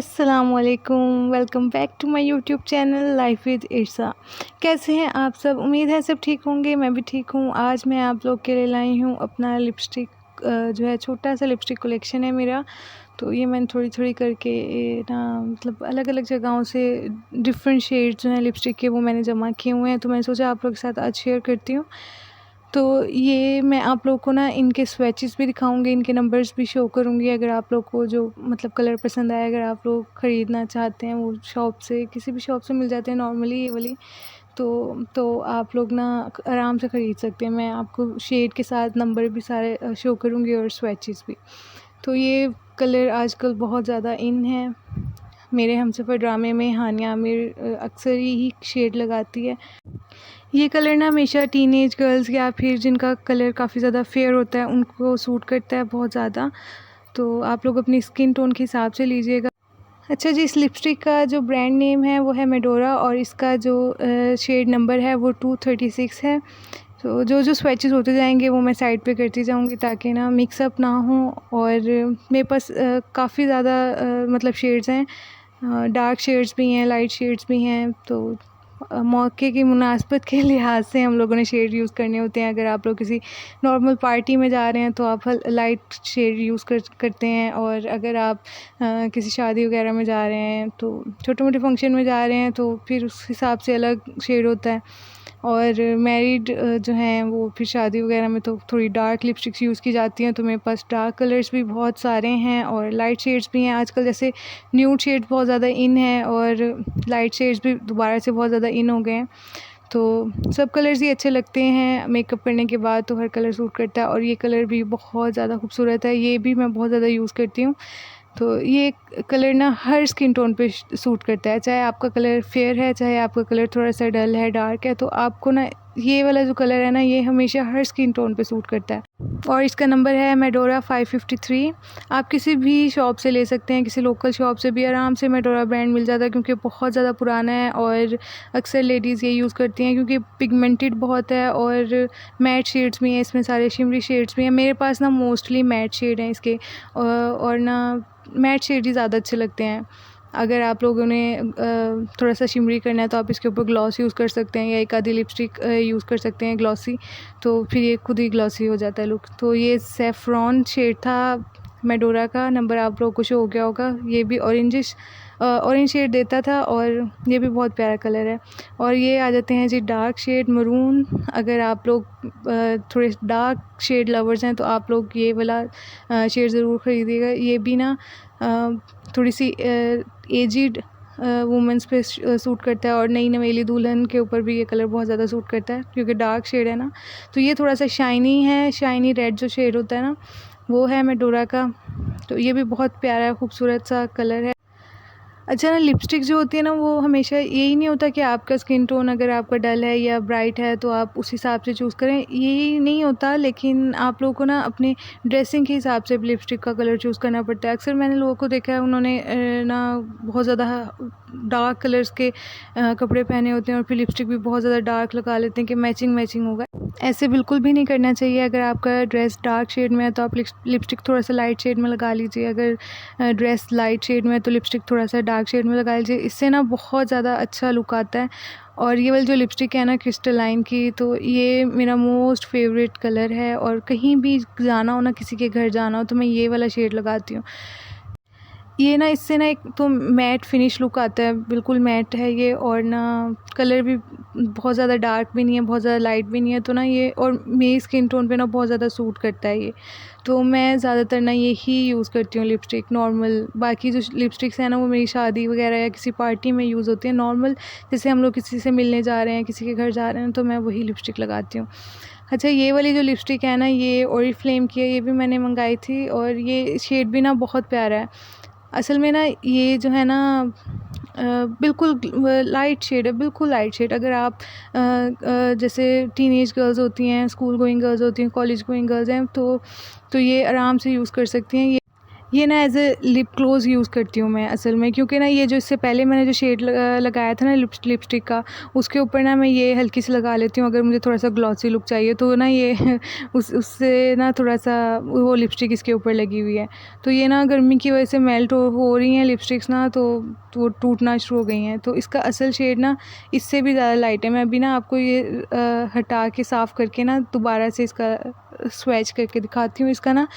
अस्सलामुअलैकुम, welcome back to my YouTube channel life with Irsa. कैसे हैं आप सब? उम्मीद है सब ठीक होंगे। मैं भी ठीक हूँ। आज मैं आप लोग के लिए लाई हूँ अपना लिपस्टिक जो है, छोटा सा लिपस्टिक कलेक्शन है मेरा। तो ये मैंने थोड़ी थोड़ी करके ना मतलब अलग अलग जगहों से डिफरेंट शेड्स जो हैं लिपस्टिक के, वो मैंने जमा किए हुए हैं। तो मैंने सोचा आप लोग के साथ आज शेयर करती हूँ। तो ये मैं आप लोग को ना इनके स्वैचेस भी दिखाऊंगी, इनके नंबर्स भी शो करूंगी। अगर आप लोग को जो मतलब कलर पसंद आए, अगर आप लोग ख़रीदना चाहते हैं, वो शॉप से किसी भी शॉप से मिल जाते हैं नॉर्मली ये वाली। तो आप लोग ना आराम से ख़रीद सकते हैं। मैं आपको शेड के साथ नंबर भी सारे शो करूंगी और स्वैचेस भी। तो ये कलर आजकल बहुत ज़्यादा इन है। मेरे हमसफ़र ड्रामे में हानिया आमिर अक्सर ही शेड लगाती है। ये कलर ना हमेशा टीनेज गर्ल्स या फिर जिनका कलर काफ़ी ज़्यादा फेयर होता है उनको सूट करता है बहुत ज़्यादा। तो आप लोग अपनी स्किन टोन के हिसाब से लीजिएगा। अच्छा जी, इस लिपस्टिक का जो ब्रांड नेम है वो है मेडोरा, और इसका जो शेड नंबर है वो 236 है। तो जो जो स्वैचेस होते जाएंगे वो मैं साइड पे करती जाऊंगी ताकि ना मिक्सअप ना हो। और मेरे पास काफ़ी ज़्यादा मतलब शेड्स हैं, डार्क शेड्स भी हैं, लाइट शेड्स भी हैं। तो मौके की मुनासबत के लिहाज से हम लोगों ने शेड यूज़ करने होते हैं। अगर आप लोग किसी नॉर्मल पार्टी में जा रहे हैं तो आप लाइट शेड यूज़ करते हैं, और अगर आप किसी शादी वगैरह में जा रहे हैं, तो छोटे मोटे फंक्शन में जा रहे हैं, तो फिर उस हिसाब से अलग शेड होता है। और मैरिड जो हैं वो फिर शादी वगैरह में तो थोड़ी डार्क लिपस्टिक्स यूज़ की जाती हैं। तो मेरे पास डार्क कलर्स भी बहुत सारे हैं और लाइट शेड्स भी हैं। आजकल जैसे न्यूड शेड्स बहुत ज़्यादा इन है और लाइट शेड्स भी दोबारा से बहुत ज़्यादा इन हो गए हैं। तो सब कलर्स ही अच्छे लगते हैं मेकअप करने के बाद, तो हर कलर सूट करता है। और ये कलर भी बहुत ज़्यादा खूबसूरत है, ये भी मैं बहुत ज़्यादा यूज़ करती हूँ। तो ये कलर ना हर स्किन टोन पे सूट करता है, चाहे आपका कलर फेयर है, चाहे आपका कलर थोड़ा सा डल है, डार्क है। तो आपको ना ये वाला जो कलर है ना, ये हमेशा हर स्किन टोन पे सूट करता है। और इसका नंबर है मेडोरा 553। आप किसी भी शॉप से ले सकते हैं, किसी लोकल शॉप से भी आराम से मेडोरा ब्रांड मिल जाता है, क्योंकि बहुत ज़्यादा पुराना है और अक्सर लेडीज़ ये यूज़ करती हैं क्योंकि पिगमेंटेड बहुत है। और मैट शेड्स भी हैं इसमें, सारे शिमरी शेड्स भी हैं। मेरे पास ना मोस्टली मैट शेड हैं इसके, और ना मैट शेड ही ज़्यादा अच्छे लगते हैं। अगर आप लोगों ने थोड़ा सा शिमरी करना है तो आप इसके ऊपर ग्लॉस यूज़ कर सकते हैं, या एक आधी लिपस्टिक यूज़ कर सकते हैं ग्लॉसी, तो फिर ये खुद ही ग्लॉसी हो जाता है लुक। तो ये सेफ्रॉन शेड था मेडोरा का, नंबर आप लोगों को शो हो गया होगा। ये भी ऑरेंज शेड देता था, और ये भी बहुत प्यारा कलर है। और ये आ जाते हैं जी डार्क शेड मरून। अगर आप लोग थोड़े डार्क शेड लवर्स हैं तो आप लोग ये वाला शेड ज़रूर ख़रीदिएगा। ये भी ना थोड़ी सी एजिड वुमेंस पे सूट करता है, और नई नवेली दुल्हन के ऊपर भी ये कलर बहुत ज़्यादा सूट करता है क्योंकि डार्क शेड है ना। तो ये थोड़ा सा शाइनी है, शाइनी रेड जो शेड होता है ना, वो है मेडोरा का। तो ये भी बहुत प्यारा खूबसूरत सा कलर है। अच्छा ना, लिपस्टिक जो होती है ना, वो हमेशा यही नहीं होता कि आपका स्किन टोन अगर आपका डल है या ब्राइट है तो आप उस हिसाब से चूज़ करें, यही नहीं होता। लेकिन आप लोगों को ना अपने ड्रेसिंग के हिसाब से लिपस्टिक का कलर चूज़ करना पड़ता है। अक्सर मैंने लोगों को देखा है, उन्होंने ना बहुत ज़्यादा डार्क कलर्स के कपड़े पहने होते हैं और फिर लिपस्टिक भी बहुत ज़्यादा डार्क लगा लेते हैं कि मैचिंग मैचिंग होगा। ऐसे बिल्कुल भी नहीं करना चाहिए। अगर आपका ड्रेस डार्क शेड में है तो आप लिपस्टिक थोड़ा सा लाइट शेड में लगा लीजिए। अगर ड्रेस लाइट शेड में है तो लिपस्टिक थोड़ा सा डार्क शेड में लगा लीजिए। इससे ना बहुत ज़्यादा अच्छा लुक आता है। और ये वाली जो लिपस्टिक है ना क्रिस्टलाइन की, तो ये मेरा मोस्ट फेवरेट कलर है। और कहीं भी जाना हो ना, किसी के घर जाना हो, तो मैं ये वाला शेड लगाती हूँ। ये ना इससे ना एक तो मैट फिनिश लुक आता है, बिल्कुल मैट है ये। और ना कलर भी बहुत ज़्यादा डार्क भी नहीं है, बहुत ज़्यादा लाइट भी नहीं है। तो ना ये और मेरी स्किन टोन पे ना बहुत ज़्यादा सूट करता है ये। तो मैं ज़्यादातर ना यही यूज़ करती हूँ लिपस्टिक नॉर्मल। बाकी जो लिपस्टिक्स हैं ना, वो मेरी शादी वगैरह या किसी पार्टी में यूज़ होती है नॉर्मल। जैसे हम लोग किसी से मिलने जा रहे हैं, किसी के घर जा रहे हैं, तो मैं वही लिपस्टिक लगाती हूँ। अच्छा, ये वाली जो लिपस्टिक है ना, ये ओरिफ्लेम की है। ये भी मैंने मंगाई थी, और ये शेड भी ना बहुत प्यारा है। असल में ना ये जो है ना बिल्कुल लाइट शेड है, बिल्कुल लाइट शेड। अगर आप जैसे टीनेज गर्ल्स होती हैं, स्कूल गोइंग गर्ल्स होती हैं, कॉलेज गोइंग गर्ल्स हैं, तो ये आराम से यूज़ कर सकती हैं। ये ना as a lip gloss use करती हूँ मैं असल में, क्योंकि ना ये जो इससे पहले मैंने जो शेड लगाया था ना लिपस्टिक का, उसके ऊपर ना मैं ये हल्की सी लगा लेती हूँ अगर मुझे थोड़ा सा ग्लॉसी लुक चाहिए तो ना ये उससे ना थोड़ा सा वो लिपस्टिक इसके ऊपर लगी हुई है, तो ये ना गर्मी की वजह से मेल्ट हो रही हैं लिपस्टिक्स ना, तो वो टूटना शुरू हो गई हैं। तो इसका असल शेड ना इससे भी ज़्यादा लाइट है। मैं अभी ना आपको ये हटा के साफ़ करके ना दोबारा से इसका स्वैच करके दिखाती हूँ। इसका ना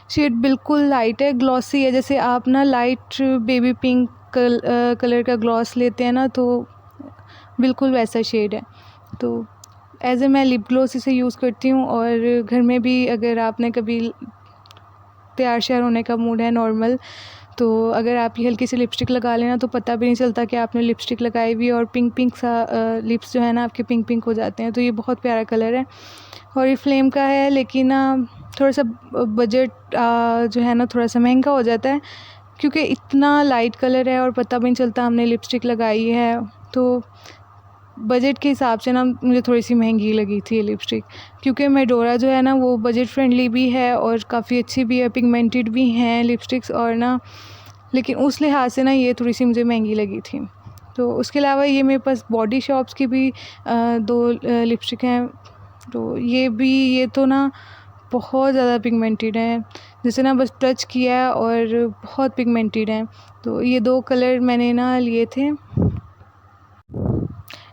शेड बिल्कुल लाइट है, ग्लॉसी है। जैसे आप ना लाइट बेबी पिंक कलर का ग्लॉस लेते हैं ना, तो बिल्कुल वैसा शेड है। तो एज़ ए मैं लिप ग्लॉस इसे यूज़ करती हूँ। और घर में भी अगर आपने कभी तैयार श्यार होने का मूड है नॉर्मल, तो अगर आप ये हल्की सी लिपस्टिक लगा लेना तो पता भी नहीं चलता कि आपने लिपस्टिक लगाई हुई है, और पिंक पिंक सा लिप्स जो है ना आपके पिंक पिंक हो जाते हैं। तो ये बहुत प्यारा कलर है और ये फ्लेम का है, लेकिन ना थोड़ा सा बजट जो है ना थोड़ा सा महंगा हो जाता है, क्योंकि इतना लाइट कलर है और पता भी नहीं चलता हमने लिपस्टिक लगाई है। तो बजट के हिसाब से ना मुझे थोड़ी सी महंगी लगी थी ये लिपस्टिक, क्योंकि मेडोरा जो है ना वो बजट फ्रेंडली भी है और काफ़ी अच्छी भी है, पिगमेंटेड भी हैं लिपस्टिक्स, और ना लेकिन उस लिहाज से ना ये थोड़ी सी मुझे महंगी लगी थी। तो उसके अलावा ये मेरे पास बॉडी शॉप्स की भी 2 लिपस्टिक हैं। तो ये तो ना बहुत ज़्यादा पिगमेंटेड हैं, जैसे ना बस टच किया है और बहुत पिगमेंटेड हैं। तो ये 2 कलर मैंने ना लिए थे।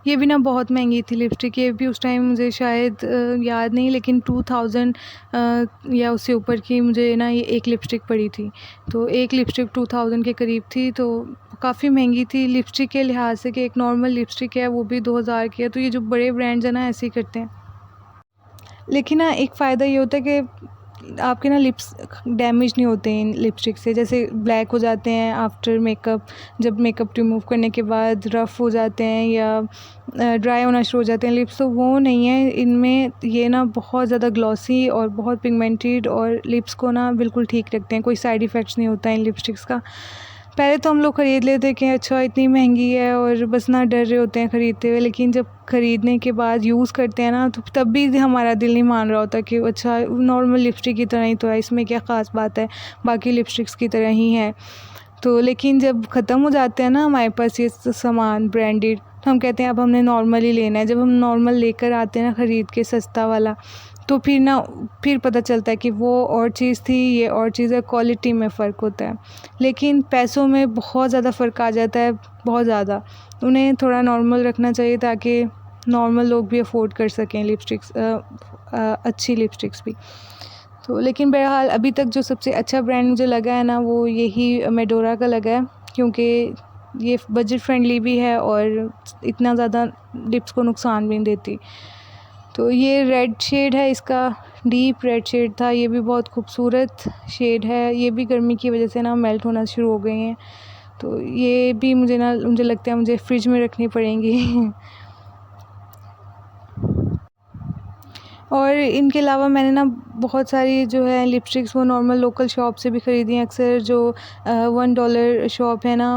ये भी ना बहुत महंगी थी लिपस्टिक, ये भी उस टाइम मुझे शायद याद नहीं, लेकिन 2000 या उससे ऊपर की मुझे ना ये एक लिपस्टिक पड़ी थी। तो एक लिपस्टिक 2000 के करीब थी, तो काफ़ी महंगी थी लिपस्टिक के लिहाज से, कि एक नॉर्मल लिपस्टिक है वो भी 2000 की है। तो ये जो बड़े ब्रांड्स हैं ना ऐसे ही करते हैं। लेकिन ना एक फ़ायदा ये होता है कि आपके ना लिप्स डैमेज नहीं होते हैं इन लिपस्टिक से, जैसे ब्लैक हो जाते हैं आफ्टर मेकअप, जब मेकअप रिमूव करने के बाद रफ़ हो जाते हैं या ड्राई होना शुरू हो जाते हैं लिप्स, तो वो नहीं है इनमें। ये ना बहुत ज़्यादा ग्लॉसी और बहुत पिगमेंटेड और लिप्स को ना बिल्कुल ठीक रखते हैं, कोई साइड इफ़ेक्ट्स नहीं होता है इन लिपस्टिक्स का। पहले तो हम लोग ख़रीद लेते हैं कि अच्छा इतनी महंगी है और बस ना डर रहे होते हैं ख़रीदते हुए, लेकिन जब ख़रीदने के बाद यूज़ करते हैं ना तो तब भी हमारा दिल नहीं मान रहा होता कि अच्छा नॉर्मल लिपस्टिक की तरह ही तो है, इसमें क्या ख़ास बात है, बाकी लिपस्टिक्स की तरह ही है। तो लेकिन जब ख़त्म हो जाते हैं ना हमारे पास ये सामान ब्रांडेड, तो हम कहते हैं अब हमने नॉर्मल ही लेना है। जब हम नॉर्मल लेकर आते हैं ना ख़रीद के सस्ता वाला, तो फिर पता चलता है कि वो और चीज़ थी, ये और चीज़ है, क्वालिटी में फ़र्क होता है। लेकिन पैसों में बहुत ज़्यादा फ़र्क आ जाता है, बहुत ज़्यादा। उन्हें थोड़ा नॉर्मल रखना चाहिए ताकि नॉर्मल लोग भी अफ़ोर्ड कर सकें लिपस्टिक्स, अच्छी लिपस्टिक्स भी। तो लेकिन बहरहाल अभी तक जो सबसे अच्छा ब्रांड मुझे लगा है ना वो यही मेडोरा का लगा है, क्योंकि ये बजट फ्रेंडली भी है और इतना ज़्यादा लिप्स को नुकसान भी नहीं देती। तो ये रेड शेड है इसका, डीप रेड शेड था, ये भी बहुत खूबसूरत शेड है। ये भी गर्मी की वजह से ना मेल्ट होना शुरू हो गई हैं, तो ये भी मुझे लगता है मुझे फ्रिज में रखनी पड़ेंगी। और इनके अलावा मैंने ना बहुत सारी जो है लिपस्टिक्स वो नॉर्मल लोकल शॉप से भी ख़रीदी हैं। अक्सर जो $1 शॉप है ना,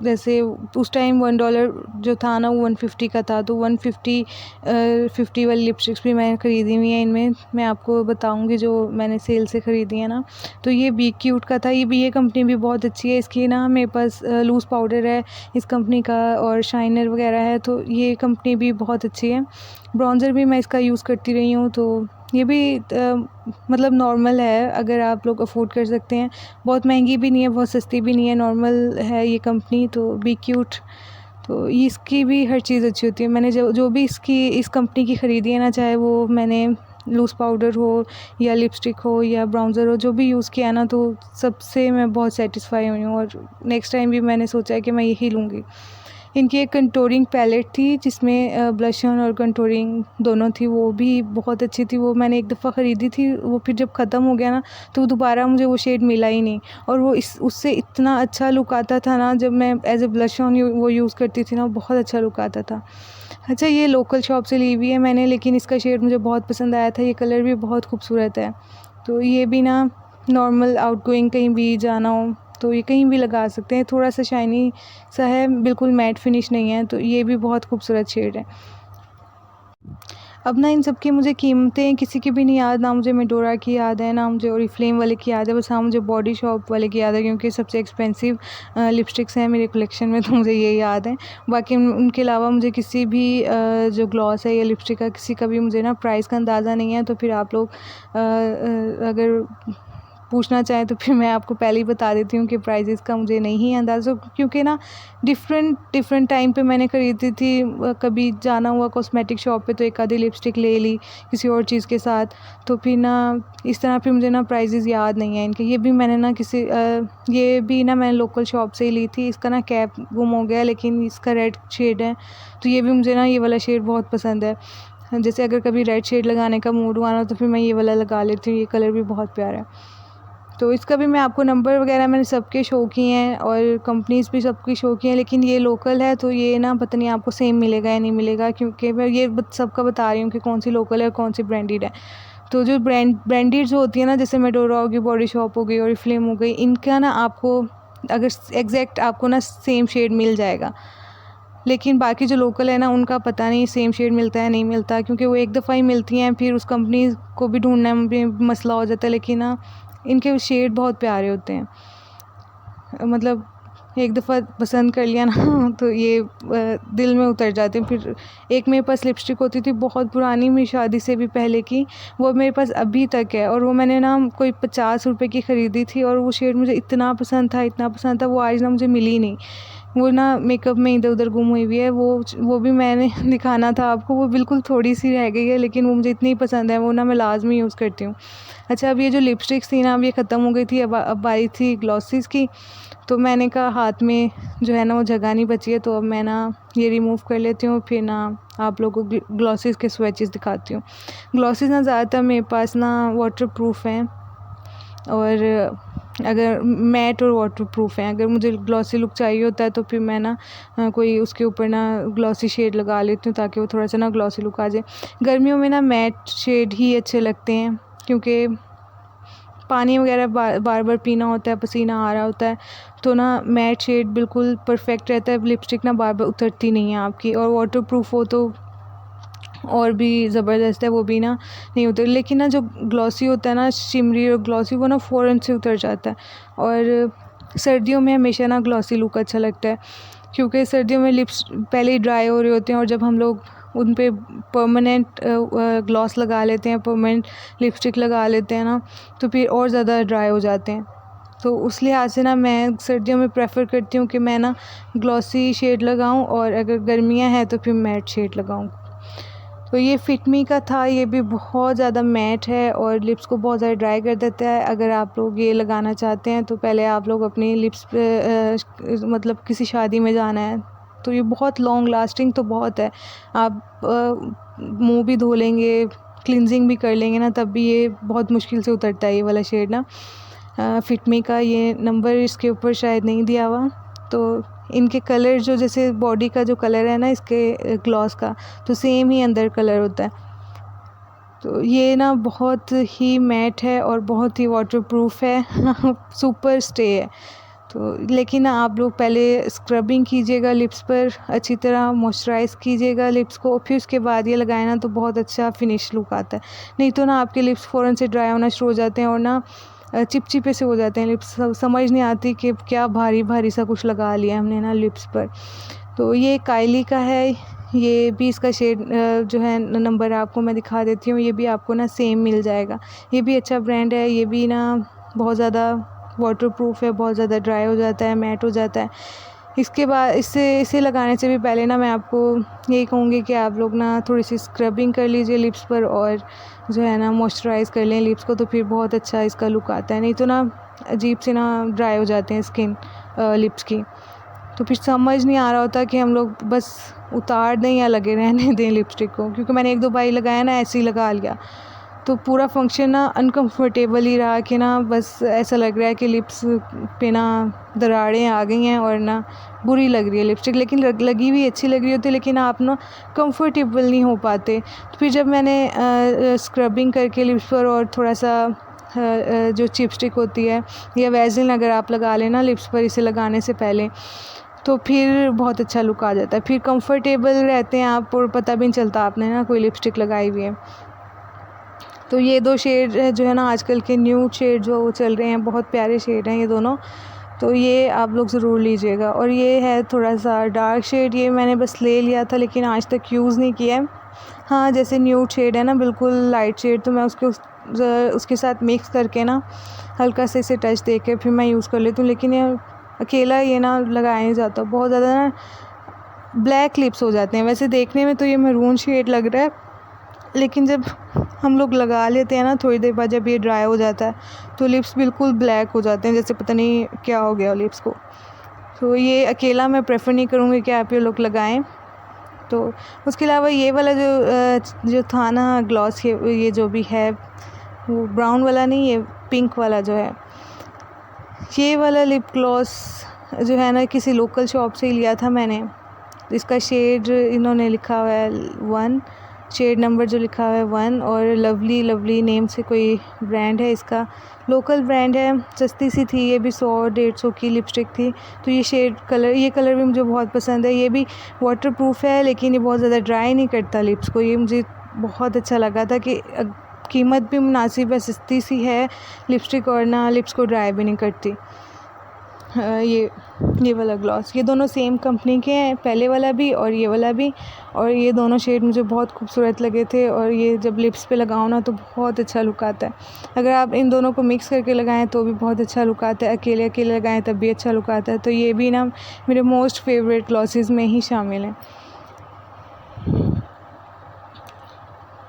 जैसे उस टाइम $1 जो था ना वो 150 का था, तो 150 वाली लिपस्टिक्स भी मैंने ख़रीदी हुई हैं। इनमें मैं आपको बताऊंगी जो मैंने सेल से ख़रीदी है ना। तो ये बी क्यूट का था, ये कंपनी भी बहुत अच्छी है। इसकी ना मेरे पास लूज़ पाउडर है इस कंपनी का और शाइनर वगैरह है, तो ये कंपनी भी बहुत अच्छी है। ब्राउज़र भी मैं इसका यूज़ करती रही हूँ, तो ये भी मतलब नॉर्मल है, अगर आप लोग अफोर्ड कर सकते हैं। बहुत महंगी भी नहीं है, बहुत सस्ती भी नहीं है, नॉर्मल है ये कंपनी। तो बी क्यूट, तो इसकी भी हर चीज़ अच्छी होती है। मैंने जो भी इस कंपनी की ख़रीदी है ना, चाहे वो मैंने लूज़ पाउडर हो या लिपस्टिक हो या ब्राउज़र हो, जो भी यूज़ किया ना, तो सबसे मैं बहुत सेटिस्फाई हुई हूँ और नेक्स्ट टाइम भी मैंने सोचा है कि मैं यही लूँगी। इनकी एक कंटूरिंग पैलेट थी जिसमें ब्लश ऑन और कंटूरिंग दोनों थी, वो भी बहुत अच्छी थी। वो मैंने एक दफ़ा ख़रीदी थी, वो फिर जब ख़त्म हो गया ना तो दोबारा मुझे वो शेड मिला ही नहीं, और वो उससे इतना अच्छा लुक आता था ना, जब मैं एज़ ए ब्लश ऑन वो यूज़ करती थी ना, बहुत अच्छा लुक आता था। अच्छा, ये लोकल शॉप से ली हुई है मैंने, लेकिन इसका शेड मुझे बहुत पसंद आया था, ये कलर भी बहुत खूबसूरत है। तो ये भी ना नॉर्मल आउटगोइंग कहीं भी जाना हो तो ये कहीं भी लगा सकते हैं। थोड़ा सा शाइनी सा है, बिल्कुल मैट फिनिश नहीं है, तो ये भी बहुत खूबसूरत शेड है। अब ना इन सब की मुझे कीमतें किसी की भी नहीं याद, ना मुझे मेडोरा की याद है, ना मुझे ओरिफ्लेम वाले की याद है, बस हाँ मुझे बॉडी शॉप वाले की याद है, क्योंकि सबसे एक्सपेंसिव लिपस्टिक्स हैं मेरे कलेक्शन में, तो मुझे ये याद है। बाकी उनके अलावा मुझे किसी भी जो ग्लॉस है या लिपस्टिक का किसी का भी मुझे ना प्राइस का अंदाज़ा नहीं है। तो फिर आप लोग अगर पूछना चाहें तो फिर मैं आपको पहले ही बता देती हूँ कि प्राइजेस का मुझे नहीं है अंदाज़ा, क्योंकि ना डिफरेंट टाइम पे मैंने ख़रीदी थी। कभी जाना हुआ कॉस्मेटिक शॉप पे तो एक आधी लिपस्टिक ले ली किसी और चीज़ के साथ, तो फिर ना इस तरह फिर मुझे ना प्राइजेस याद नहीं है इनके। ये भी मैंने ना ये भी ना मैंने लोकल शॉप से ही ली थी। इसका ना कैप गुम हो गया, लेकिन इसका रेड शेड है, तो ये भी मुझे ना ये वाला शेड बहुत पसंद है। जैसे अगर कभी रेड शेड लगाने का मूड हुआ ना तो फिर मैं ये वाला लगा लेती हूँ। ये कलर भी बहुत प्यारा है। तो इसका भी मैं आपको नंबर वगैरह मैंने सबके शो किए हैं और कंपनीज़ भी सबकी शो की हैं, लेकिन ये लोकल है तो ये ना पता नहीं आपको सेम मिलेगा या नहीं मिलेगा, क्योंकि मैं ये सबका बता रही हूँ कि कौन सी लोकल है और कौन सी ब्रांडेड है। तो जो ब्रांडेड जो होती है ना, जैसे मेडोरा होगी, बॉडी शॉप हो गई, ओरिफ्लेम हो गई, इनका ना आपको अगर एग्जैक्ट आपको ना सेम शेड मिल जाएगा, लेकिन बाकी जो लोकल है ना उनका पता नहीं सेम शेड मिलता है नहीं मिलता, क्योंकि वो एक दफ़ा ही मिलती हैं, फिर उस कंपनी को भी ढूंढने में भी मसला हो जाता है। लेकिन ना इनके शेड बहुत प्यारे होते हैं, मतलब एक दफ़ा पसंद कर लिया ना तो ये दिल में उतर जाते हैं। फिर एक मेरे पास लिपस्टिक होती थी बहुत पुरानी, मेरी शादी से भी पहले की, वो मेरे पास अभी तक है, और वो मैंने ना कोई 50 रुपए की ख़रीदी थी, और वो शेड मुझे इतना पसंद था, वो आज ना मुझे मिली नहीं। वो ना मेकअप में इधर उधर गुम हुई हुई है, वो भी मैंने दिखाना था आपको, वो बिल्कुल थोड़ी सी रह गई है, लेकिन वो मुझे इतनी पसंद है, वो ना मैं लाजमी यूज़ करती हूँ। अच्छा, अब ये जो लिपस्टिक्स थी ना, अब ये ख़त्म हो गई थी, अब आई थी ग्लॉसेस की, तो मैंने कहा हाथ में जो है ना वो जगह नहीं बची है, तो अब मैं ना ये रिमूव कर लेती हूँ, फिर ना आप लोगों को ग्लॉसेस के स्वैचेस दिखाती हूँ। ग्लॉसेस ना ज़्यादातर मेरे पास ना वाटर प्रूफ हैं, और अगर मैट और वाटर प्रूफ हैं। अगर मुझे ग्लॉसी लुक चाहिए होता है तो फिर मैं ना कोई उसके ऊपर ना ग्लॉसी शेड लगा लेती हूँ, ताकि वो थोड़ा सा ना ग्लॉसी लुक आ जाए। गर्मियों में ना मैट शेड ही अच्छे लगते हैं, क्योंकि पानी वगैरह बार बार पीना होता है, पसीना आ रहा होता है, तो ना मैट शेड बिल्कुल परफेक्ट रहता है। लिपस्टिक ना बार बार उतरती नहीं है आपकी, और वाटर प्रूफ हो तो और भी ज़बरदस्त है, वो भी ना नहीं उतर। लेकिन ना जो ग्लॉसी होता है ना, शिमरी और ग्लॉसी, वो ना फ़ौरन से उतर जाता है। और सर्दियों में हमेशा ना ग्लॉसी लुक अच्छा लगता है, क्योंकि सर्दियों में लिप्स पहले ही ड्राई हो रहे होते हैं, और जब हम लोग उन पे परमानेंट ग्लॉस लगा लेते हैं, परमानेंट लिपस्टिक लगा लेते हैं ना, तो फिर और ज़्यादा ड्राई हो जाते हैं। तो उस लिहाज से ना मैं सर्दियों में प्रेफर करती हूँ कि मैं ना ग्लॉसी शेड लगाऊँ, और अगर गर्मियाँ हैं तो फिर मैट शेड लगाऊँ। तो ये फिट मी का था, ये भी बहुत ज़्यादा मैट है और लिप्स को बहुत ज़्यादा ड्राई कर देता है। अगर आप लोग ये लगाना चाहते हैं तो पहले आप लोग अपनी लिप्स पे मतलब किसी शादी में जाना है तो ये बहुत लॉन्ग लास्टिंग तो बहुत है। आप मुंह भी धो लेंगे, क्लिनजिंग भी कर लेंगे ना, तब भी ये बहुत मुश्किल से उतरता है ये वाला शेड ना। फिट मी का ये नंबर इसके ऊपर शायद नहीं दिया हुआ। तो इनके कलर जो जैसे बॉडी का जो कलर है ना इसके ग्लॉस का, तो सेम ही अंदर कलर होता है। तो ये ना बहुत ही मैट है और बहुत ही वाटरप्रूफ है सुपर स्टे है। तो लेकिन ना आप लोग पहले स्क्रबिंग कीजिएगा लिप्स पर, अच्छी तरह मॉइस्चराइज़ कीजिएगा लिप्स को, फिर उसके बाद ये लगाए ना तो बहुत अच्छा फिनिश लुक आता है। नहीं तो ना आपके लिप्स फ़ौरन से ड्राई होना शुरू हो जाते हैं और ना चिपचिपे से हो जाते हैं लिप्स। समझ नहीं आती कि क्या भारी भारी सा कुछ लगा लिया हमने ना लिप्स पर। तो ये काइली का है, ये भी इसका शेड जो है नंबर आपको मैं दिखा देती हूँ। ये भी आपको ना सेम मिल जाएगा। ये भी अच्छा ब्रांड है, ये भी ना बहुत ज़्यादा वाटरप्रूफ है, बहुत ज़्यादा ड्राई हो जाता है, मैट हो जाता है। इसके बाद इसे लगाने से भी पहले ना मैं आपको यही कहूँगी कि आप लोग ना थोड़ी सी स्क्रबिंग कर लीजिए लिप्स पर, और जो है ना मॉइस्चराइज़ कर लें लिप्स को, तो फिर बहुत अच्छा इसका लुक आता है। नहीं तो ना अजीब से ना ड्राई हो जाते हैं स्किन लिप्स की, तो फिर समझ नहीं आ रहा होता कि हम लोग बस उतार दें या लगे रहने दें लिपस्टिक को। क्योंकि मैंने 1-2 बार लगाया ना, ऐसे ही लगा लिया, तो पूरा फंक्शन ना अनकंफर्टेबल ही रहा कि ना बस ऐसा लग रहा है कि लिप्स पे ना दरारें आ गई हैं और ना बुरी लग रही है लिपस्टिक। लेकिन लगी हुई अच्छी लग रही होती है, लेकिन आप ना कंफर्टेबल नहीं हो पाते। तो फिर जब मैंने स्क्रबिंग करके लिप्स पर और थोड़ा सा जो चिपस्टिक होती है या वैसलीन अगर आप लगा लेना लिप्स पर इसे लगाने से पहले, तो फिर बहुत अच्छा लुक आ जाता है, फिर कंफर्टेबल रहते हैं आप और पता भी नहीं चलता आपने ना कोई लिपस्टिक लगाई हुई है। तो ये 2 शेड जो है ना आजकल के न्यूड शेड जो चल रहे हैं, बहुत प्यारे शेड हैं ये दोनों, तो ये आप लोग ज़रूर लीजिएगा। और ये है थोड़ा सा डार्क शेड, ये मैंने बस ले लिया था लेकिन आज तक यूज़ नहीं किया है। हाँ, जैसे न्यूड शेड है ना बिल्कुल लाइट शेड, तो मैं उसके साथ मिक्स करके ना हल्का से इसे टच दे के फिर मैं यूज़ कर लेती हूँ। लेकिन ये अकेला ये ना लगाया नहीं जाता, बहुत ज़्यादा ना ब्लैक लिप्स हो जाते हैं। वैसे देखने में तो ये मैरून शेड लग रहा है, लेकिन जब हम लोग लगा लेते हैं ना थोड़ी देर बाद, जब ये ड्राई हो जाता है तो लिप्स बिल्कुल ब्लैक हो जाते हैं, जैसे पता नहीं क्या हो गया लिप्स को। तो ये अकेला मैं प्रेफर नहीं करूँगी कि आप ये लोग लगाएं। तो उसके अलावा ये वाला जो था ना ग्लॉस, ये जो भी है वो ब्राउन वाला नहीं, ये पिंक वाला जो है, ये वाला लिप ग्लॉस जो है ना किसी लोकल शॉप से ही लिया था मैंने। इसका शेड इन्होंने लिखा हुआ है 1, शेड नंबर जो लिखा हुआ है 1, और लवली नेम से कोई ब्रांड है, इसका लोकल ब्रांड है। सस्ती सी थी, ये भी 100-150 की लिपस्टिक थी। तो ये कलर भी मुझे बहुत पसंद है। ये भी वाटरप्रूफ है लेकिन ये बहुत ज़्यादा ड्राई नहीं करता लिप्स को। ये मुझे बहुत अच्छा लगा था कि कीमत भी मुनासिब है, सस्ती सी है लिपस्टिक और ना लिप्स को ड्राई भी नहीं करती। ये वाला ग्लॉस, ये दोनों सेम कंपनी के हैं, पहले वाला भी और ये वाला भी, और ये दोनों शेड मुझे बहुत खूबसूरत लगे थे। और ये जब लिप्स पे लगाओ ना तो बहुत अच्छा लुक आता है। अगर आप इन दोनों को मिक्स करके लगाएं तो भी बहुत अच्छा लुक आता है, अकेले अकेले लगाएं तब भी अच्छा लुक आता है। तो ये भी ना मेरे मोस्ट फेवरेट ग्लॉसेस में ही शामिल हैं।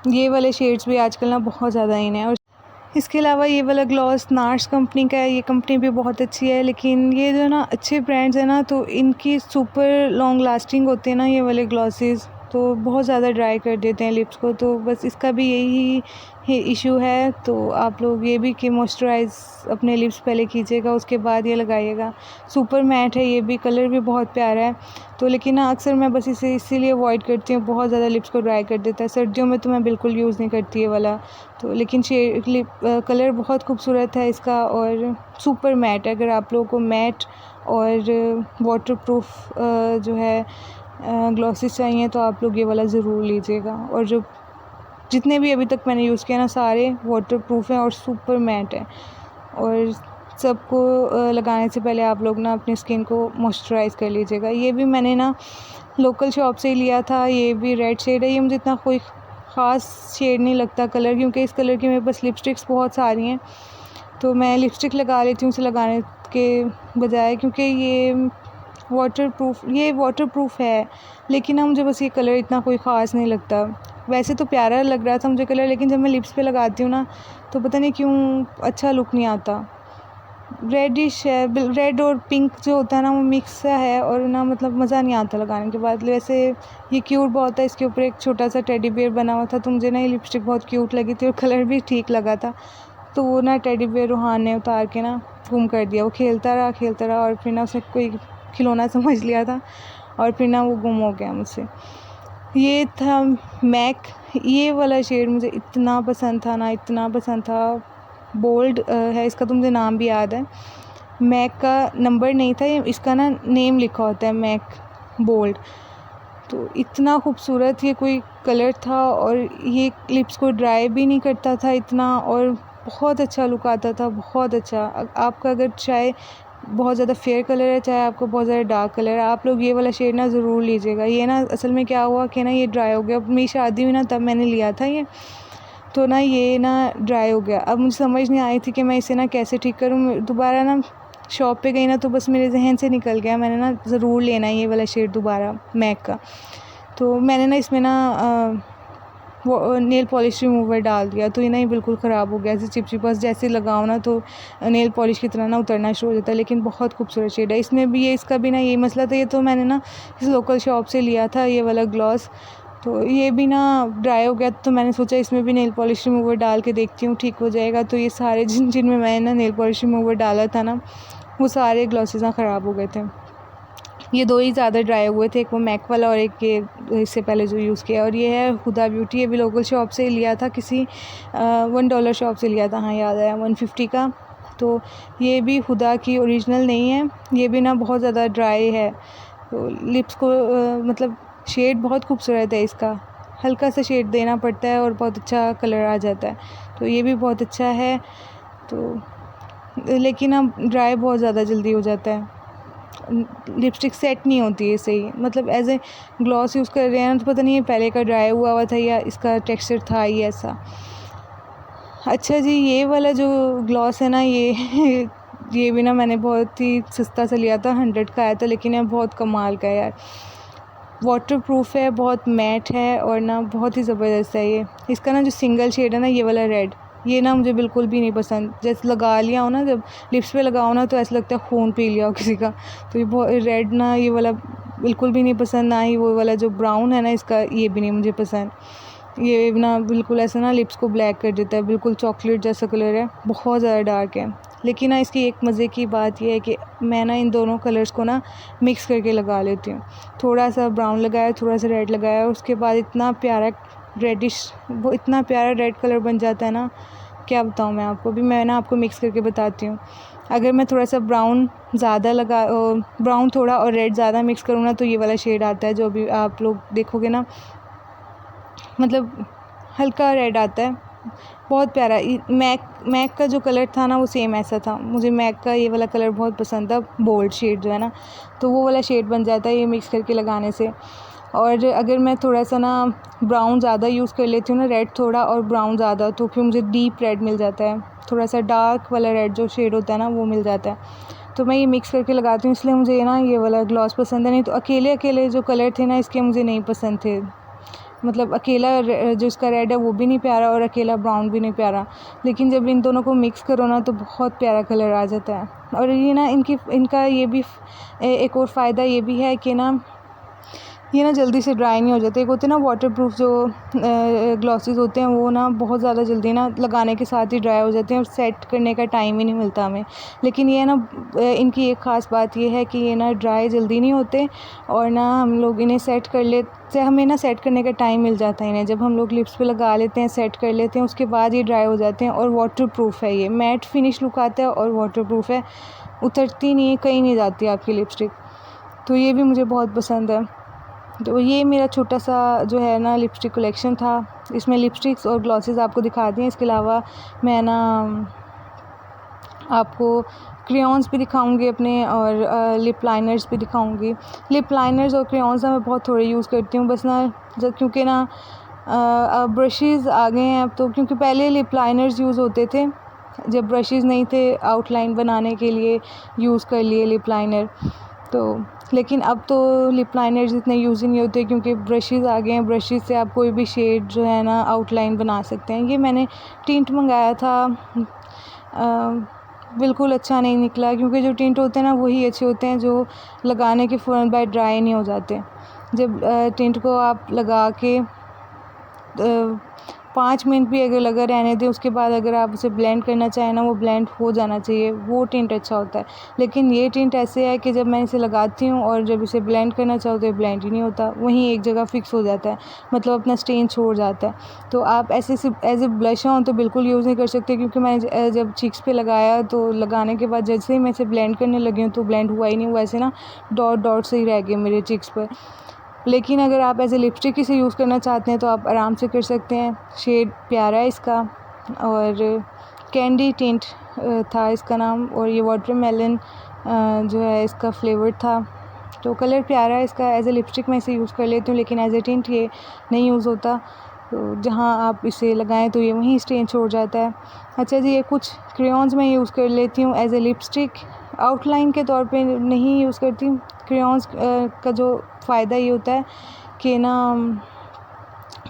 ये वाले शेड्स भी आजकल ना बहुत ज़्यादा इन है। और इसके अलावा ये वाला ग्लॉस नार्स कंपनी का है, ये कंपनी भी बहुत अच्छी है। लेकिन ये जो ना अच्छे ब्रांड्स हैं ना तो इनकी सुपर लॉन्ग लास्टिंग होते हैं ना ये वाले ग्लॉसेस, तो बहुत ज़्यादा ड्राई कर देते हैं लिप्स को। तो बस इसका भी यही इशू है। तो आप लोग ये भी कि मॉइस्चराइज़ अपने लिप्स पहले कीजिएगा, उसके बाद ये लगाइएगा। सुपर मैट है, ये भी कलर भी बहुत प्यारा है। तो लेकिन ना अक्सर मैं बस इसे इसीलिए अवॉइड करती हूँ, बहुत ज़्यादा लिप्स को ड्राई कर देता है। सर्दियों में तो मैं बिल्कुल यूज़ नहीं करती ये वाला। तो लेकिन कलर बहुत खूबसूरत है इसका और सुपर मैट है। अगर आप लोगों को मैट और वाटरप्रूफ जो है ग्लॉसेस चाहिए तो आप लोग ये वाला ज़रूर लीजिएगा। और जो जितने भी अभी तक मैंने यूज़ किया ना सारे वाटरप्रूफ हैं और सुपर मैट हैं। और सबको लगाने से पहले आप लोग ना अपनी स्किन को मॉइस्चराइज़ कर लीजिएगा। ये भी मैंने ना लोकल शॉप से ही लिया था, ये भी रेड शेड है। ये मुझे इतना कोई ख़ास शेड नहीं लगता कलर, क्योंकि इस कलर की मेरे पास लिपस्टिक्स बहुत सारी हैं, तो मैं लिपस्टिक लगा लेती हूँ उसे लगाने के बजाय, क्योंकि ये वाटरप्रूफ है। लेकिन ना मुझे बस ये कलर इतना कोई ख़ास नहीं लगता। वैसे तो प्यारा लग रहा था मुझे कलर, लेकिन जब मैं लिप्स पे लगाती हूँ ना तो पता नहीं क्यों अच्छा लुक नहीं आता। रेडिश है, रेड और पिंक जो होता है ना वो मिक्स सा है और ना मतलब मज़ा नहीं आता लगाने के बाद। वैसे ये क्यूट बहुत है, इसके ऊपर एक छोटा सा टेडी बियर बना हुआ था, तो मुझे ना ये लिपस्टिक बहुत क्यूट लगी थी और कलर भी ठीक लगा था। तो वो ना टेडी बियर रूहान ने उतार के ना गुम कर दिया। वो खेलता रहा और फिर ना उसे कोई खिलौना समझ लिया था और फिर ना वो गुम हो गया मुझसे। ये था मैक, ये वाला शेड मुझे इतना पसंद था ना, इतना पसंद था। बोल्ड है इसका, तो मुझे नाम भी याद है। मैक का नंबर नहीं था, इसका ना नेम लिखा होता है मैक बोल्ड। तो इतना खूबसूरत ये कोई कलर था और ये लिप्स को ड्राई भी नहीं करता था इतना, और बहुत अच्छा लुक आता था, बहुत अच्छा। आपका अगर चाहे बहुत ज़्यादा फेयर कलर है, चाहे आपको बहुत ज़्यादा डार्क कलर है, आप लोग ये वाला शेड ना ज़रूर लीजिएगा। ये ना असल में क्या हुआ कि ना ये ड्राई हो गया। मेरी शादी हुई ना तब मैंने लिया था ये, तो ना ये ना ड्राई हो गया। अब मुझे समझ नहीं आई थी कि मैं इसे ना कैसे ठीक करूँ। दोबारा ना शॉप पे गई ना तो बस मेरे जहन से निकल गया, मैंने ना ज़रूर लेना है ये वाला शेड दोबारा मैक का। तो मैंने ना इसमें ना वो नेल पॉलिश रिमूवर डाल दिया, तो ये ना ये बिल्कुल ख़राब हो गया। ऐसे चिपचिपास जैसे लगाओ ना तो नेल पॉलिश की तरह ना उतरना शुरू हो जाता है। लेकिन बहुत खूबसूरत शेड है। इसमें भी इसका भी ना यही मसला था। ये तो मैंने ना इस लोकल शॉप से लिया था ये वाला ग्लॉस, तो ये भी ना ड्राई हो गया। तो मैंने सोचा इसमें भी नेल पॉलिश रिमूवर डाल के देखती हूँ ठीक हो जाएगा। तो ये सारे जिनमें मैंने ना नेल पॉलिश रिमूवर डाला था ना वो सारे ग्लॉसेस ना ख़राब हो गए थे। ये 2 ही ज़्यादा ड्राई हुए थे, एक वो मैक वाला और एक ये इससे पहले जो यूज़ किया। और ये है हुदा ब्यूटी, ये भी लोकल शॉप से लिया था, किसी $1 शॉप से लिया था। हाँ याद आया, 150 का तो ये भी हुदा की ओरिजिनल नहीं है, ये भी ना बहुत ज़्यादा ड्राई है। तो लिप्स को मतलब शेड बहुत खूबसूरत है इसका, हल्का सा शेड देना पड़ता है और बहुत अच्छा कलर आ जाता है। तो ये भी बहुत अच्छा है। तो लेकिन अब ड्राई बहुत ज़्यादा जल्दी हो जाता है, लिपस्टिक सेट नहीं होती है सही। मतलब एज ए ग्लॉस यूज़ कर रहे हैं तो पता नहीं ये पहले का ड्राई हुआ था या इसका टेक्सचर था ही ऐसा। अच्छा जी, ये वाला जो ग्लॉस है ना ये भी ना मैंने बहुत ही सस्ता सा लिया था, 100 का आया था, लेकिन ये बहुत कमाल का है यार। वाटर प्रूफ है, बहुत मैट है और ना बहुत ही ज़बरदस्त है ये। इसका ना जो सिंगल शेड है ना, ये वाला रेड, ये ना मुझे बिल्कुल भी नहीं पसंद। जैसे लगा लिया हो ना, जब लिप्स पे लगाओ ना तो ऐसा लगता है खून पी लिया हो किसी का। तो ये बहुत रेड ना, ये वाला बिल्कुल भी नहीं पसंद, ना ही वो वाला जो ब्राउन है ना इसका, ये भी नहीं मुझे पसंद। ये ना बिल्कुल ऐसा ना लिप्स को ब्लैक कर देता है, बिल्कुल चॉकलेट जैसा कलर है, बहुत ज़्यादा डार्क है। लेकिन ना इसकी एक मज़े की बात यह है कि मैं ना इन दोनों कलर्स को ना मिक्स करके लगा लेती हूँ। थोड़ा सा ब्राउन लगाया, थोड़ा सा रेड लगाया, उसके बाद इतना प्यारा रेडिश, वो इतना प्यारा रेड कलर बन जाता है ना, क्या बताऊँ मैं आपको। भी मैं ना आपको मिक्स करके बताती हूँ। अगर मैं थोड़ा सा ब्राउन ज़्यादा ब्राउन थोड़ा और रेड ज़्यादा मिक्स करूँ ना, तो ये वाला शेड आता है जो अभी आप लोग देखोगे ना, मतलब हल्का रेड आता है, बहुत प्यारा। मैक का जो कलर था ना वो सेम ऐसा था। मुझे मैक का ये वाला कलर बहुत पसंद था, बोल्ड शेड जो है ना, तो वो वाला शेड बन जाता है ये मिक्स करके लगाने से। और अगर मैं थोड़ा सा ना ब्राउन ज़्यादा यूज़ कर लेती हूँ ना, रेड थोड़ा और ब्राउन ज़्यादा, तो फिर मुझे डीप रेड मिल जाता है, थोड़ा सा डार्क वाला रेड जो शेड होता है ना वो मिल जाता है। तो मैं ये मिक्स करके लगाती हूँ, इसलिए मुझे ना ये वाला ग्लॉस पसंद है। नहीं तो अकेले अकेले जो कलर थे ना इसके मुझे नहीं पसंद थे। मतलब अकेला जो इसका रेड है वो भी नहीं प्यारा और अकेला ब्राउन भी नहीं प्यारा, लेकिन जब इन दोनों को मिक्स करो ना तो बहुत प्यारा कलर आ जाता है। और ये ना इनका ये भी एक और फ़ायदा ये भी है कि ना ये ना जल्दी से ड्राई नहीं हो जाते। एक होते हैं ना वाटरप्रूफ जो ग्लॉसेस होते हैं, वो ना बहुत ज़्यादा जल्दी ना लगाने के साथ ही ड्राई हो जाते हैं और सेट करने का टाइम ही नहीं मिलता हमें। लेकिन ये ना इनकी एक ख़ास बात ये है कि ये ना ड्राई जल्दी नहीं होते और ना हम लोग इन्हें सेट कर लेते, हमें ना सेट करने का टाइम मिल जाता है इन्हें। जब हम लोग लिप्स पे लगा लेते हैं, सेट कर लेते हैं, उसके बाद ये ड्राई हो जाते हैं। और वाटरप्रूफ है, ये मैट फिनिश लुक आता है और वाटरप्रूफ है, उतरती नहीं है, कहीं नहीं जाती आपकी लिपस्टिक। तो ये भी मुझे बहुत पसंद है। तो ये मेरा छोटा सा जो है ना लिपस्टिक कलेक्शन था। इसमें लिपस्टिक्स और ग्लॉसेस आपको दिखा दिए। इसके अलावा मैं ना आपको क्रेयॉन्स भी दिखाऊंगी अपने, और लिप लाइनर्स भी दिखाऊंगी। लिप लाइनर्स और क्रेयॉन्स ना मैं बहुत थोड़े यूज़ करती हूँ बस ना, जब क्योंकि ना अब ब्रशेज़ आ गए हैं अब तो, क्योंकि पहले लिप लाइनर्स यूज़ होते थे जब ब्रशेज़ नहीं थे, आउटलाइन बनाने के लिए यूज़ कर लिए लिप लाइनर। तो लेकिन अब तो लिप लाइनर्स इतने यूज़ ही नहीं होते क्योंकि ब्रशेज़ आ गए हैं। ब्रशेज़ से आप कोई भी शेड जो है ना आउटलाइन बना सकते हैं। ये मैंने टिंट मंगाया था, बिल्कुल अच्छा नहीं निकला, क्योंकि जो टिंट होते हैं ना वही अच्छे होते हैं जो लगाने के फ़ौरन बाद ड्राई नहीं हो जाते। जब टिंट को आप लगा के 5 मिनट भी अगर लगा रहने दें, उसके बाद अगर आप उसे ब्लेंड करना चाहें ना, वो ब्लेंड हो जाना चाहिए, वो टिंट अच्छा होता है। लेकिन ये टिंट ऐसे है कि जब मैं इसे लगाती हूँ और जब इसे ब्लेंड करना चाहो तो ये ब्लेंड ही नहीं होता, वहीं एक जगह फ़िक्स हो जाता है, मतलब अपना स्टेन छोड़ जाता है। तो आप ऐसे एज ए ब्लश ऑन तो बिल्कुल यूज़ नहीं कर सकते, क्योंकि मैंने जब चीक्स पे लगाया तो लगाने के बाद जैसे ही मैं इसे ब्लेंड करने लगी हूँ तो ब्लेंड हुआ ही नहीं, हुआ ऐसे ना डॉट डॉट से ही रह गए मेरे चीक्स पर। लेकिन अगर आप एज ए लिपस्टिक इसे यूज़ करना चाहते हैं तो आप आराम से कर सकते हैं। शेड प्यारा है इसका, और कैंडी टिंट था इसका नाम, और ये वाटरमेलन जो है इसका फ्लेवर था। तो कलर प्यारा है इसका, एज ए लिपस्टिक मैं इसे यूज़ कर लेती हूँ, लेकिन एज ए टिंट ये नहीं यूज़ होता। तो जहाँ आप इसे लगाएं तो ये वहीं स्टेन छोड़ जाता है। अच्छा जी, ये कुछ क्रेयॉन्स मैं यूज़ कर लेती हूँ एज ए लिपस्टिक, आउटलाइन के तौर पे नहीं यूज़ करती। क्रेयॉन्स का जो फ़ायदा ये होता है कि ना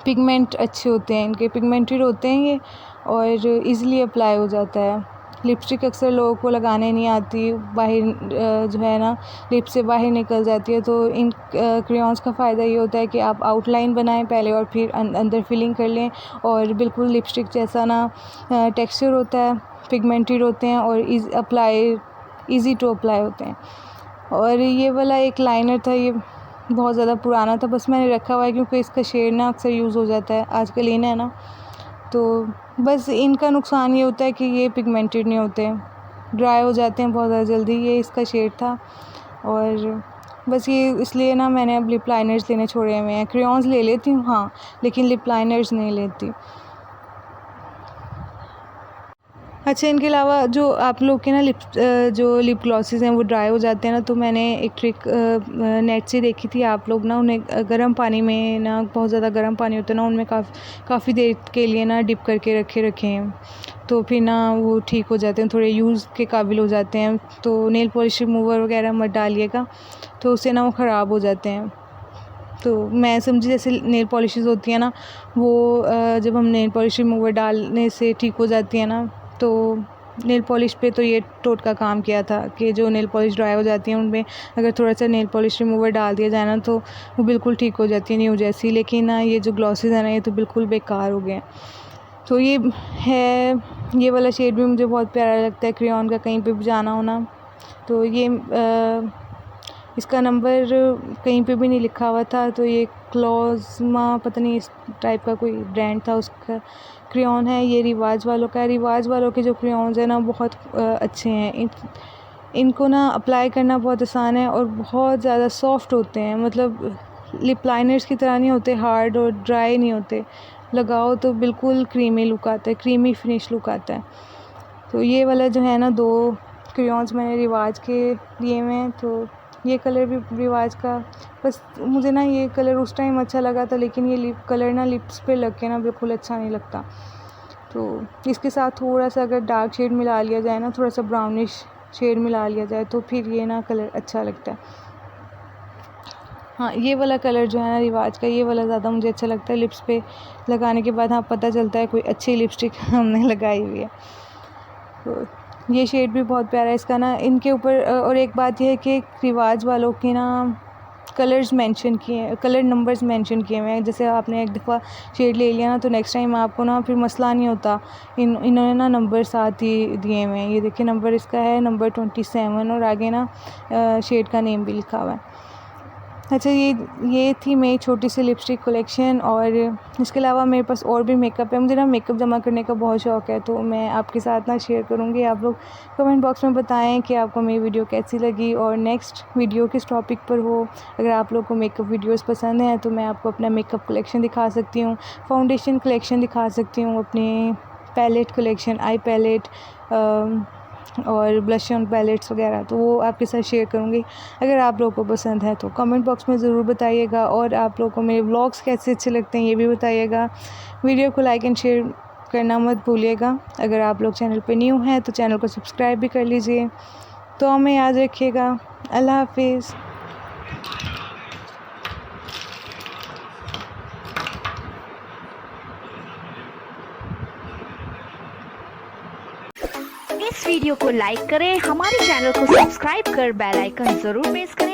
पिगमेंट अच्छे होते हैं, इनके पिगमेंटेड होते हैं ये, और इजीली अप्लाई हो जाता है। लिपस्टिक अक्सर लोगों को लगाने नहीं आती, बाहर जो है ना लिप से बाहर निकल जाती है। तो इन क्रेयॉन्स का फ़ायदा ये होता है कि आप आउटलाइन बनाएं पहले और फिर अंदर फिलिंग कर लें, और बिल्कुल लिपस्टिक जैसा ना टेक्सचर होता है, पिगमेंटेड होते हैं और ईज़ी टू अप्लाई होते हैं। और ये वाला एक लाइनर था, ये बहुत ज़्यादा पुराना था, बस मैंने रखा हुआ है क्योंकि इसका शेड ना अक्सर यूज़ हो जाता है आजकल है ना। तो बस इनका नुकसान ये होता है कि ये पिगमेंटेड नहीं होते, ड्राई हो जाते हैं बहुत ज़्यादा जल्दी। ये इसका शेड था और बस ये इसलिए ना मैंने अब लिप लाइनर्स लेने छोड़े हुए हैं। क्रेयॉन्स ले लेती हूँ हाँ, लेकिन लिप लाइनर्स नहीं लेती। अच्छा, इनके अलावा जो आप लोग के ना जो लिप ग्लॉसेस हैं वो ड्राई हो जाते हैं ना, तो मैंने एक ट्रिक नेट से देखी थी। आप लोग ना उन्हें गर्म पानी में ना, बहुत ज़्यादा गर्म पानी होता है ना, उनमें काफ़ी देर के लिए ना डिप करके रखे हैं, तो फिर ना वो ठीक हो जाते हैं, थोड़े यूज़ के काबिल हो जाते हैं। तो नेल पॉलिश रिमूवर वगैरह मत डालिएगा, तो उससे ना वो ख़राब हो जाते हैं। तो मैं समझी जैसे नेल पॉलिशेस होती हैं ना, वो जब हम नेल पॉलिश रिमूवर डालने से ठीक हो जाती है ना, तो नेल पॉलिश पे तो ये टोटका काम किया था कि जो नेल पॉलिश ड्राई हो जाती हैं उनमें अगर थोड़ा सा नेल पॉलिश रिमूवर डाल दिया जाए ना, तो वो बिल्कुल ठीक हो जाती है न्यू जैसी। लेकिन ना ये जो ग्लॉसेस हैं ना, ये तो बिल्कुल बेकार हो गए हैं। तो ये है, ये वाला शेड भी मुझे बहुत प्यारा लगता है, क्रेयॉन का कहीं पे भी जाना हो ना। तो ये इसका नंबर कहीं पे भी नहीं लिखा हुआ था, तो ये क्लोज़मा पता नहीं इस टाइप का कोई ब्रांड था उसका क्रेयॉन है। ये रिवाज वालों का है। रिवाज वालों के जो क्रेयॉन्स हैं ना बहुत अच्छे हैं। इनको ना अप्लाई करना बहुत आसान है और बहुत ज़्यादा सॉफ्ट होते हैं, मतलब लिप लाइनर्स की तरह नहीं होते, हार्ड और ड्राई नहीं होते। लगाओ तो बिल्कुल क्रीमी लुक आता है, क्रीमी फिनिश लुक आता है। तो ये वाला जो है ना, 2 क्रेयॉन्स मैंने रिवाज के लिए हुए हैं। तो ये कलर भी रिवाज का, बस मुझे ना ये कलर उस टाइम अच्छा लगा था, लेकिन ये लिप कलर ना लिप्स पे लग के ना बिल्कुल अच्छा नहीं लगता। तो इसके साथ थोड़ा सा अगर डार्क शेड मिला लिया जाए ना, थोड़ा सा ब्राउनिश शेड मिला लिया जाए, तो फिर ये ना कलर अच्छा लगता है। हाँ, ये वाला कलर जो है ना रिवाज का, ये वाला ज़्यादा मुझे अच्छा लगता है। लिप्स पे लगाने के बाद हाँ पता चलता है कोई अच्छी लिपस्टिक हमने लगाई हुई है। तो ये शेड भी बहुत प्यारा है इसका ना। इनके ऊपर और एक बात ये है कि रिवाज वालों के ना कलर्स मेंशन किए हैं, कलर नंबर्स मेंशन किए हुए हैं। जैसे आपने एक दफ़ा शेड ले लिया ना, तो नेक्स्ट टाइम आपको ना फिर मसला नहीं होता। इन्होंने ना नंबर साथ ही दिए हुए हैं। ये देखिए नंबर इसका है नंबर 27 और आगे ना शेड का नेम भी लिखा हुआ है। अच्छा, ये थी मेरी छोटी सी लिपस्टिक कलेक्शन। और इसके अलावा मेरे पास और भी मेकअप है। मुझे ना मेकअप जमा करने का बहुत शौक़ है, तो मैं आपके साथ ना शेयर करूँगी। आप लोग कमेंट बॉक्स में बताएं कि आपको मेरी वीडियो कैसी लगी और नेक्स्ट वीडियो किस टॉपिक पर हो। अगर आप लोग को मेकअप वीडियोस पसंद हैं तो मैं आपको अपना मेकअप कलेक्शन दिखा सकती हूँ, फाउंडेशन कलेक्शन दिखा सकती हूँ, अपनी पैलेट कलेक्शन, आई पैलेट और ब्लश ऑन पैलेट्स वगैरह, तो वो आपके साथ शेयर करूँगी। अगर आप लोगों को पसंद है तो कमेंट बॉक्स में ज़रूर बताइएगा। और आप लोगों को मेरे व्लॉग्स कैसे अच्छे लगते हैं ये भी बताइएगा। वीडियो को लाइक एंड शेयर करना मत भूलिएगा। अगर आप लोग चैनल पे न्यू हैं तो चैनल को सब्सक्राइब भी कर लीजिए। तो हमें याद रखिएगा। अल्लाह हाफिज़। इस वीडियो को लाइक करें, हमारे चैनल को सब्सक्राइब कर बेल आइकन जरूर प्रेस करें